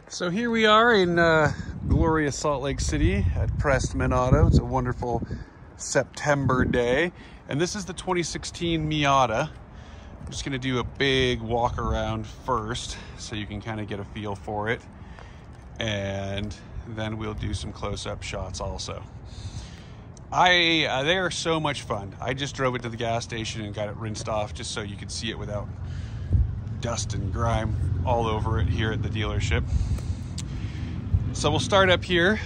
So here we are in glorious Salt Lake City at Prestman Auto. It's a wonderful September day. And this is the 2016 Miata. I'm just gonna do a big walk around first so you can kind of get a feel for it. And then we'll do some close-up shots also. They are so much fun. I just drove it to the gas station and got it rinsed off just so you could see it without dust and grime all over it here at the dealership. So we'll start up here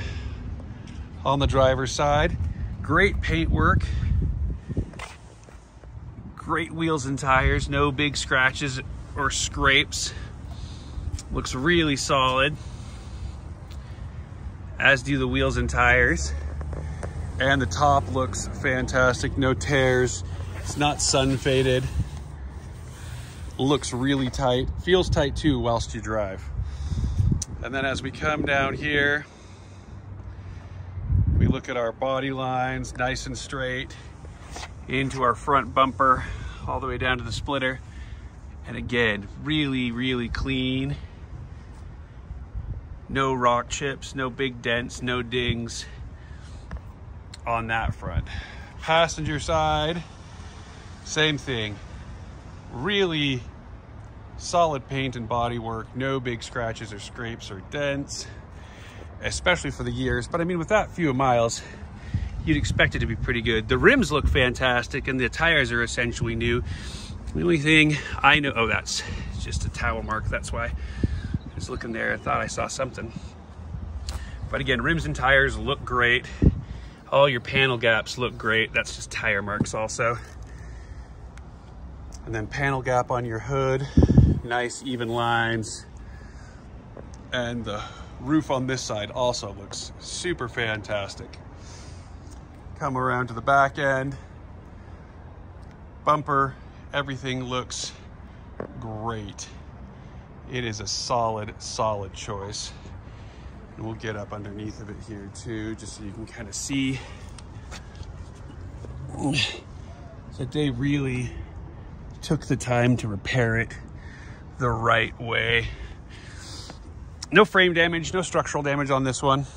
on the driver's side. Great paint work, great wheels and tires, no big scratches or scrapes. Looks really solid, as do the wheels and tires. And the top looks fantastic, no tears. It's not sun faded. Looks really tight, feels tight too whilst you drive. And then as we come down here, we look at our body lines, nice and straight, into our front bumper, all the way down to the splitter. And again, really, really clean. No rock chips, no big dents, no dings on that front. Passenger side, same thing. Really solid paint and body work, no big scratches or scrapes or dents, especially for the years. But I mean, with that few miles, you'd expect it to be pretty good. The rims look fantastic and the tires are essentially new. The only thing I know, oh, that's just a towel mark. That's why I was looking there. I thought I saw something. But again, rims and tires look great. All your panel gaps look great. That's just tire marks also. And then panel gap on your hood, nice even lines. And the roof on this side also looks super fantastic. Come around to the back end, bumper, everything looks great. It is a solid, solid choice. And we'll get up underneath of it here too, just so you can kind of see that they really took the time to repair it the right way. No frame damage, no structural damage on this one.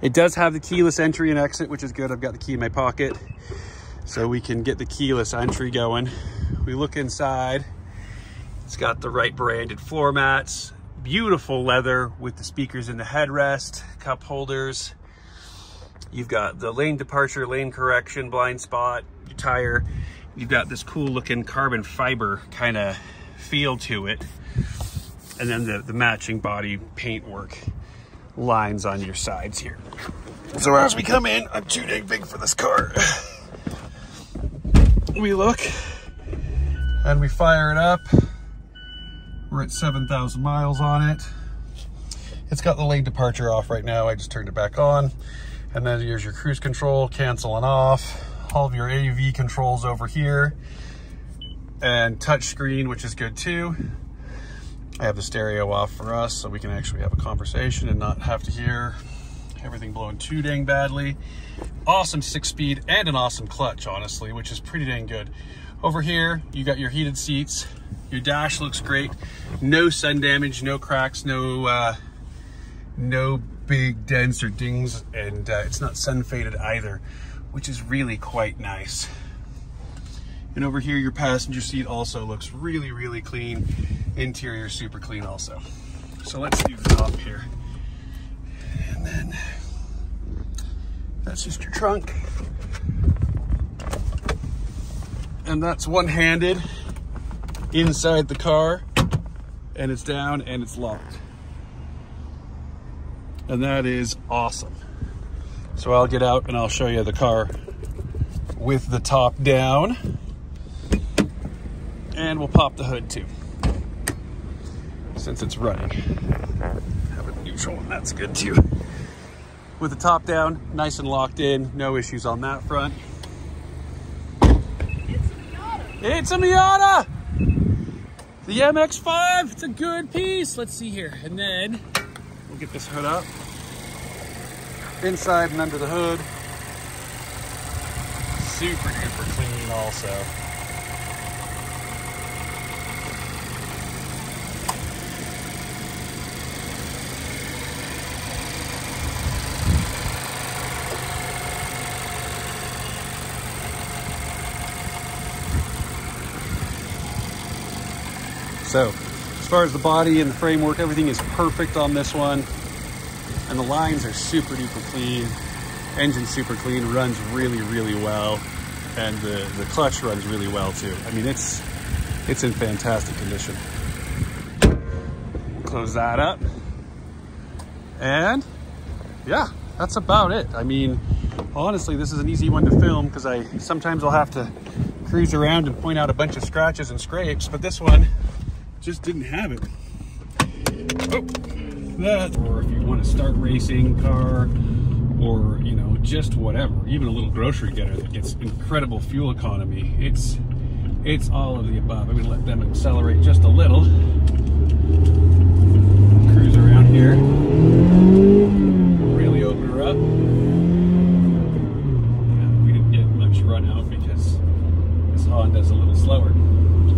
It does have the keyless entry and exit, which is good. I've got the key in my pocket, so we can get the keyless entry going. We look inside. It's got the right branded floor mats, beautiful leather with the speakers in the headrest, cup holders. You've got the lane departure, lane correction, blind spot, your tire. You've got this cool looking carbon fiber kind of feel to it. And then the matching body paint work lines on your sides here. So as we come in, I'm too dang big for this car. We look and we fire it up. We're at 7,000 miles on it. It's got the lane departure off right now. I just turned it back on. And then here's your cruise control, canceling off. All of your AV controls over here. And touch screen, which is good too. I have the stereo off for us so we can actually have a conversation and not have to hear everything blowing too dang badly. Awesome 6-speed and an awesome clutch, honestly, which is pretty dang good. Over here, you got your heated seats. Your dash looks great. No sun damage, no cracks, no big dents or dings, and it's not sun faded either, which is really quite nice. And over here, your passenger seat also looks really, really clean. Interior super clean also. So let's do the top here. And then that's just your trunk. And that's one-handed inside the car, and it's down and it's locked. And that is awesome. So I'll get out and I'll show you the car with the top down. And we'll pop the hood too, since it's running. Have it neutral, and that's good too. With the top down, nice and locked in, no issues on that front. It's a Miata! The MX-5, it's a good piece. Let's see here. And then we'll get this hood up. Inside and under the hood. Super duper clean also. So as far as the body and the framework, everything is perfect on this one. And the lines are super duper clean. Engine's super clean, runs really, really well. And the clutch runs really well too. I mean, it's in fantastic condition. Close that up. And yeah, that's about it. I mean, honestly, this is an easy one to film because sometimes I'll have to cruise around and point out a bunch of scratches and scrapes, but this one just didn't have it. Oh, that. Or if you want to start racing car, or you know, just whatever, even a little grocery getter that gets incredible fuel economy. It's all of the above. I'm gonna let them accelerate just a little. Cruise around here. Really open her up. Yeah, we didn't get much run out because this Honda's a little slower.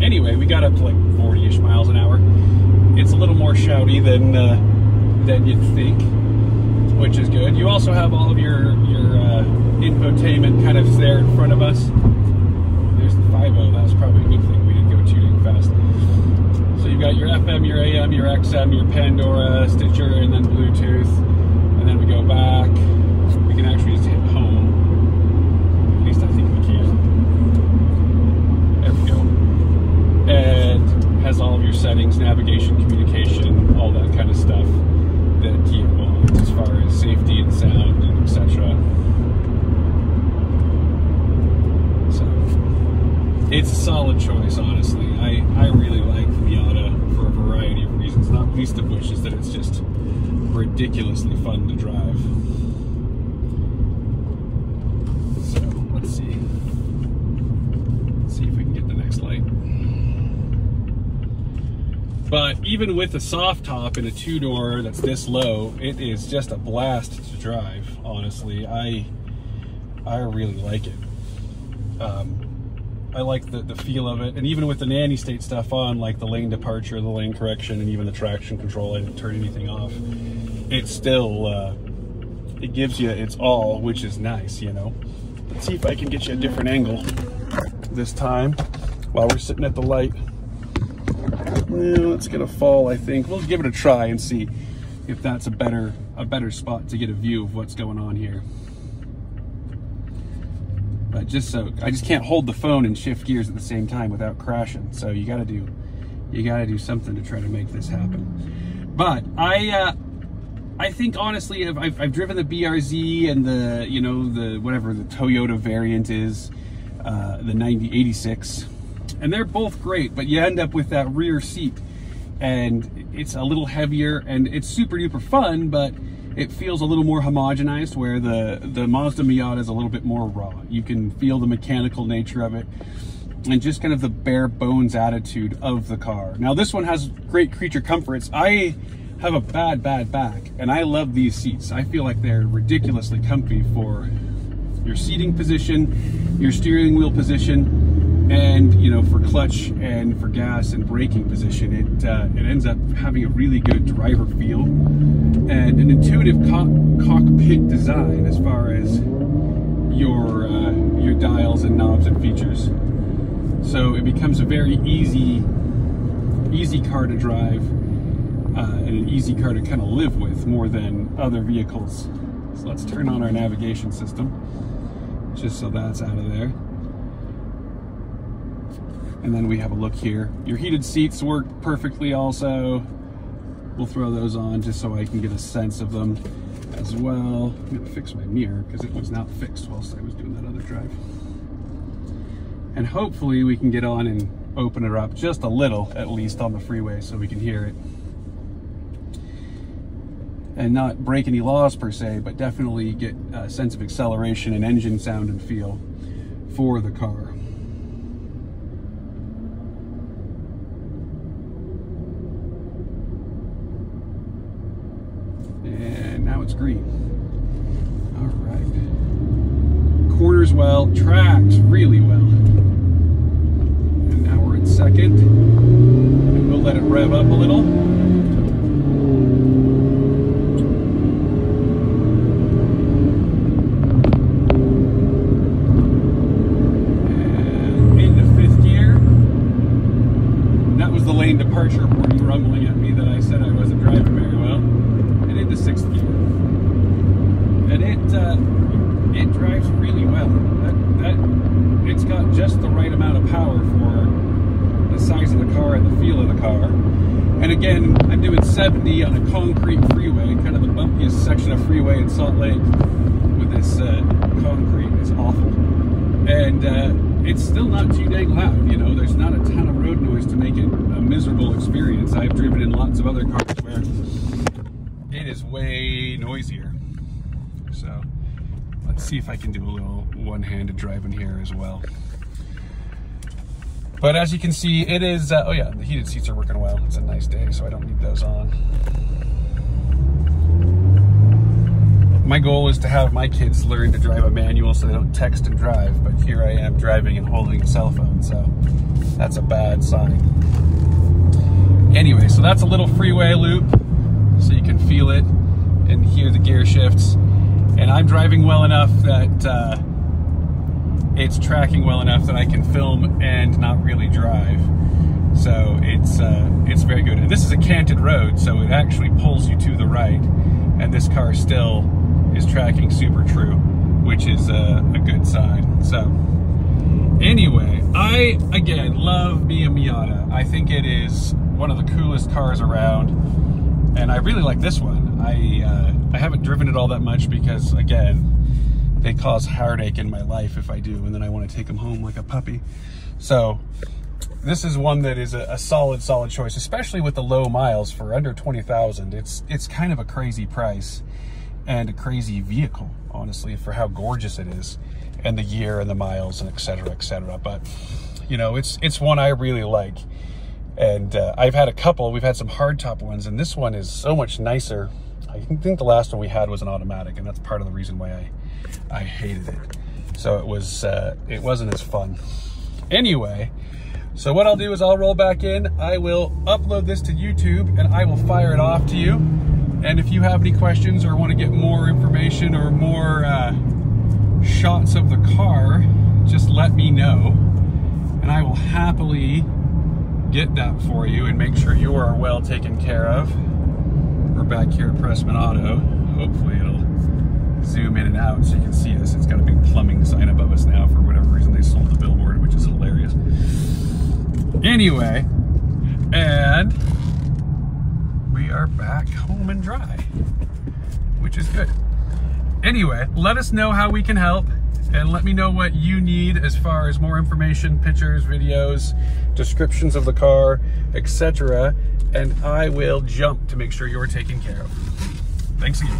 Anyway, we got up to like 40-ish miles an hour. It's a little more shouty than you'd think, which is good. You also have all of your infotainment kind of there in front of us. There's the 5.0. That was probably a good thing. We didn't go too dang fast. So you've got your FM, your AM, your XM, your Pandora, Stitcher, and then Bluetooth. And then we go back. We can actually just hit home. At least I think we can. There we go. And has all of your settings, navigation, communication, all that kind of stuff that you want as far as safety and sound and etc. So it's a solid choice, honestly. I really like the Miata for a variety of reasons, not least of which is that it's just ridiculously fun to drive. So let's see. Let's see if we can get the next light. But even with a soft top and a two-door that's this low, it is just a blast to drive, honestly. I really like it. I like the feel of it. And even with the nanny state stuff on, like the lane departure, the lane correction, and even the traction control, I didn't turn anything off. It still, it gives you its all, which is nice, you know. Let's see if I can get you a different angle this time while we're sitting at the light. Well, it's gonna fall, I think. We'll give it a try and see if that's a better spot to get a view of what's going on here. But I just can't hold the phone and shift gears at the same time without crashing. So you gotta do something to try to make this happen. But I think honestly, I've driven the BRZ and the whatever the Toyota variant is, the 86. And they're both great, but you end up with that rear seat and it's a little heavier and it's super duper fun, but it feels a little more homogenized, where the Mazda Miata is a little bit more raw. You can feel the mechanical nature of it and just kind of the bare bones attitude of the car. Now this one has great creature comforts. I have a bad back and I love these seats. I feel like they're ridiculously comfy for your seating position, your steering wheel position, and you know, for clutch and for gas and braking position. It ends up having a really good driver feel and an intuitive cockpit design as far as your dials and knobs and features. So it becomes a very easy car to drive and an easy car to kind of live with more than other vehicles. So let's turn on our navigation system just so that's out of there. And then we have a look here. Your heated seats work perfectly also. We'll throw those on just so I can get a sense of them as well. I'm gonna fix my mirror because it was not fixed whilst I was doing that other drive. And hopefully we can get on and open it up just a little, at least on the freeway, so we can hear it. And not break any laws per se, but definitely get a sense of acceleration and engine sound and feel for the car. And now it's green. All right. Corners well, tracks really well. And now we're in second. And we'll let it rev up a little. doing 70 on a concrete freeway, kind of the bumpiest section of freeway in Salt Lake with this concrete. It's awful. And it's still not too dang loud, you know, there's not a ton of road noise to make it a miserable experience. I've driven in lots of other cars where it is way noisier. So let's see if I can do a little one-handed driving here as well. But as you can see, it is, oh yeah, the heated seats are working well. It's a nice day, so I don't need those on. My goal is to have my kids learn to drive a manual so they don't text and drive, but here I am driving and holding a cell phone, so that's a bad sign. Anyway, so that's a little freeway loop, so you can feel it and hear the gear shifts. And I'm driving well enough that it's tracking well enough that I can film and not really drive. So it's very good. And this is a canted road, so it actually pulls you to the right, and this car still is tracking super true, which is a good sign. So anyway, I again love me a Miata. I think it is one of the coolest cars around, and I really like this one. I haven't driven it all that much because, again, they cause heartache in my life if I do, and then I want to take them home like a puppy. So this is one that is a solid choice, especially with the low miles. For under 20,000. It's kind of a crazy price and a crazy vehicle, honestly, for how gorgeous it is, and the year and the miles and et cetera, but you know, it's one I really like. And I've had a couple, we've had some hardtop ones, and this one is so much nicer. I think the last one we had was an automatic, and that's part of the reason why I hated it. So it wasn't as fun. Anyway, so what I'll do is I'll roll back in, I will upload this to YouTube, and I will fire it off to you. And if you have any questions or want to get more information or more shots of the car, just let me know, and I will happily get that for you and make sure you are well taken care of. We're back here at Pressman Auto. Hopefully it'll zoom in and out so you can see us. It's got a big plumbing sign above us now. For whatever reason, they sold the billboard, which is hilarious. Anyway, and we are back home and dry, which is good. Anyway, let us know how we can help, and let me know what you need as far as more information, pictures, videos, descriptions of the car, etc. And I will jump to make sure you're taken care of. Thanks again.